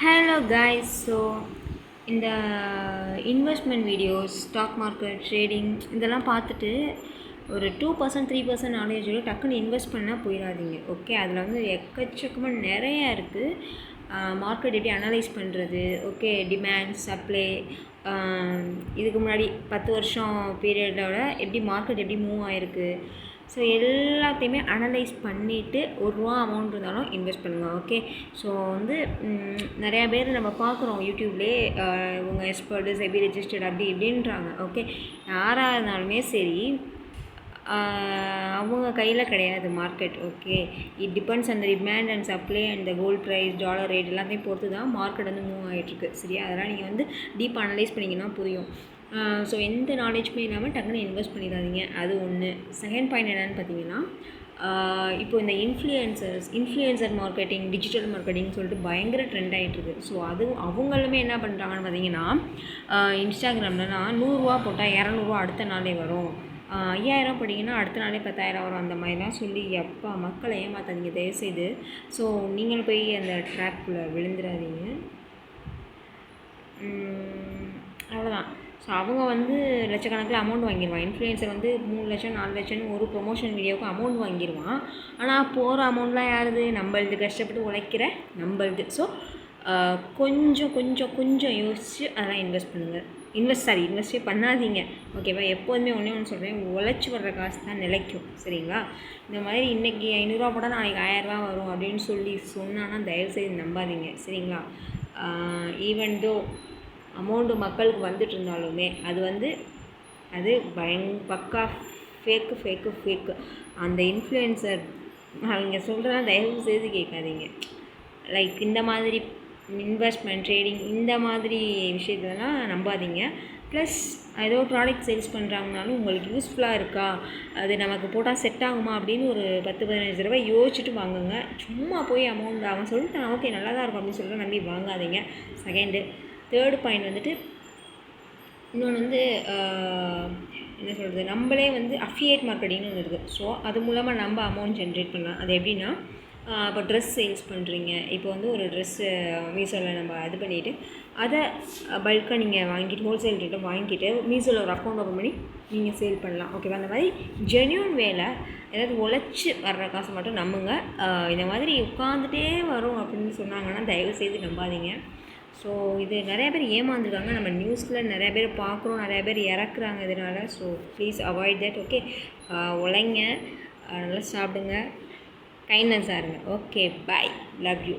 Hello guys. So இந்த investment videos, stock market, trading இதெல்லாம் பார்த்துட்டு ஒரு 2% 3% நாலேஜோட டக்குன்னு இன்வெஸ்ட் பண்ணால் போயிடாதீங்க. ஓகே, அதில் வந்து எக்கச்சக்கமாக நிறையா இருக்குது. மார்க்கெட் எப்படி அனலைஸ் பண்ணுறது, ஓகே, டிமாண்ட் சப்ளை, இதுக்கு முன்னாடி 10 வருஷம் பீரியடோட எப்படி மார்க்கெட் எப்படி மூவ் ஆகிருக்கு, ஸோ எல்லாத்தையுமே அனலைஸ் பண்ணிவிட்டு ரூபா அமௌண்ட் இருந்தாலும் இன்வெஸ்ட் பண்ணுங்கள். ஓகே, ஸோ வந்து நிறையா பேர் நம்ம பார்க்குறோம் யூடியூப்லேயே, இவங்க எக்ஸ்பர்ட்டு செபி ரெஜிஸ்டர்ட் அப்படி இப்படின்றாங்க. ஓகே, யாராக இருந்தாலுமே சரி, அவங்க கையில் கிடையாது மார்க்கெட். ஓகே, இட் டிபெண்ட்ஸ் அந்த demand and supply and the gold price, dollar rate எல்லாத்தையும் பொறுத்து தான் மார்க்கெட் வந்து மூவ் ஆகிட்டுருக்கு. சரியா, அதெல்லாம் நீங்கள் வந்து டீப் அனலைஸ் பண்ணிங்கன்னா புரியும். ஸோ எந்த நாலேஜுமே இல்லாமல் டக்குன்னு இன்வெஸ்ட் பண்ணிடாதீங்க. அது ஒன்று. செகண்ட் பாயிண்ட் என்னென்னு பார்த்தீங்கன்னா, இப்போ இந்த இன்ஃப்ளூயன்சர் மார்க்கெட்டிங், டிஜிட்டல் மார்க்கெட்டிங் சொல்லிட்டு பயங்கர ட்ரெண்ட் ஆகிட்டுருக்கு. ஸோ அவங்களுமே என்ன பண்ணுறாங்கன்னு பார்த்தீங்கன்னா, இன்ஸ்டாகிராம்லலாம் 100 போட்டால் 200 அடுத்த நாளே வரும், 5000 போட்டிங்கன்னா அடுத்த நாளே 10,000 வரும், அந்த மாதிரிலாம் சொல்லி எப்பா மக்களை ஏமாத்தாதீங்க தயவுசெய்து. ஸோ நீங்களும் போய் அந்த ட்ராப்புக்குள்ளே விழுந்துடாதீங்க. அவ்வளோதான். ஸோ அவங்க வந்து லட்சக்கணக்கில் அமௌண்ட் வாங்கிடுவான். இன்ஃப்ளூயன்சர் வந்து 3 லட்சம் 4 லட்சம்னு ஒரு ப்ரொமோஷன் வீடியோவுக்கு அமௌண்ட் வாங்கிடுவான். ஆனால் போகிற அமௌண்ட்லாம் யாருது? நம்மளது, கஷ்டப்பட்டு உழைக்கிற நம்மளது. ஸோ கொஞ்சம் கொஞ்சம் கொஞ்சம் யோசித்து அதெல்லாம் இன்வெஸ்ட் பண்ணுங்கள். இன்வெஸ்டே பண்ணாதீங்க. ஓகேவா? எப்போதுமே ஒன்று சொல்கிறேன், உழைச்சி வர்ற காசு தான் நிலைக்கும். சரிங்களா? இந்த மாதிரி இன்றைக்கி 500 போட்டால் நாளைக்கு 1000 வரும் அப்படின்னு சொல்லி சொன்னான்னா தயவுசெய்து நம்பாதீங்க. சரிங்களா? ஈவன் தோ அமௌண்ட்டு மக்களுக்கு வந்துட்டு இருந்தாலுமே அது பக்கா ஃபேக்கு. அந்த இன்ஃப்ளூயன்சர் அவங்க சொல்கிறதா தயவு செய்து கேட்காதீங்க. லைக் இந்த மாதிரி இன்வெஸ்ட்மெண்ட், ட்ரேடிங் இந்த மாதிரி விஷயத்துலலாம் நம்பாதீங்க. ப்ளஸ் ஏதோ ப்ராடக்ட் சேல்ஸ் பண்ணுறாங்கனாலும் உங்களுக்கு யூஸ்ஃபுல்லாக இருக்கா, அது நமக்கு போட்டால் செட் ஆகுமா அப்படின்னு ஒரு 10-15 தடவை யோசிச்சுட்டு வாங்குங்க. சும்மா போய் அமௌண்ட் அவன் சொல்லிட்டான் ஓகே நல்லா தான் இருக்கும் அப்படின்னு சொல்லிட்டு நம்பி வாங்காதீங்க. செகண்டு. தேர்டு பாயிண்ட் வந்துட்டு, இன்னொன்று வந்து என்ன சொல்கிறது, நம்மளே வந்து அஃபிலியேட் மார்க்கெட்டிங்னு ஒன்று இருக்குது. ஸோ அது மூலமாக நம்ம அமௌண்ட் ஜென்ரேட் பண்ணலாம். அது எப்படின்னா, இப்போ ட்ரெஸ் சேல்ஸ் பண்ணுறீங்க. இப்போ வந்து ஒரு ட்ரெஸ்ஸு மீஷோவில் நம்ம இது பண்ணிவிட்டு அதை பல்காக நீங்கள் வாங்கிட்டு ஹோல்சேல் ரேட்டை வாங்கிட்டு மீஷோவில் ஒரு அக்கௌண்ட் ஓப்பன் பண்ணி நீங்கள் சேல் பண்ணலாம். ஓகேவா? அந்த மாதிரி ஜென்யூன் வேலை, ஏதாவது உழைச்சி வர்ற காசை மட்டும் நம்புங்க. இந்த மாதிரி உட்காந்துட்டே வரும் அப்படின்னு சொன்னாங்கன்னா தயவுசெய்து நம்பாதீங்க. ஸோ இது நிறைய பேர் ஏமாந்துருக்காங்க. நம்ம நியூஸில் நிறைய பேர் பார்க்குறோம், நிறைய பேர் இறக்குறாங்க இதனால். So please avoid that. Okay, உழைங்க, நல்லா சாப்பிடுங்க, கைண்ட்னஸாக இருங்க. Okay, bye, love you.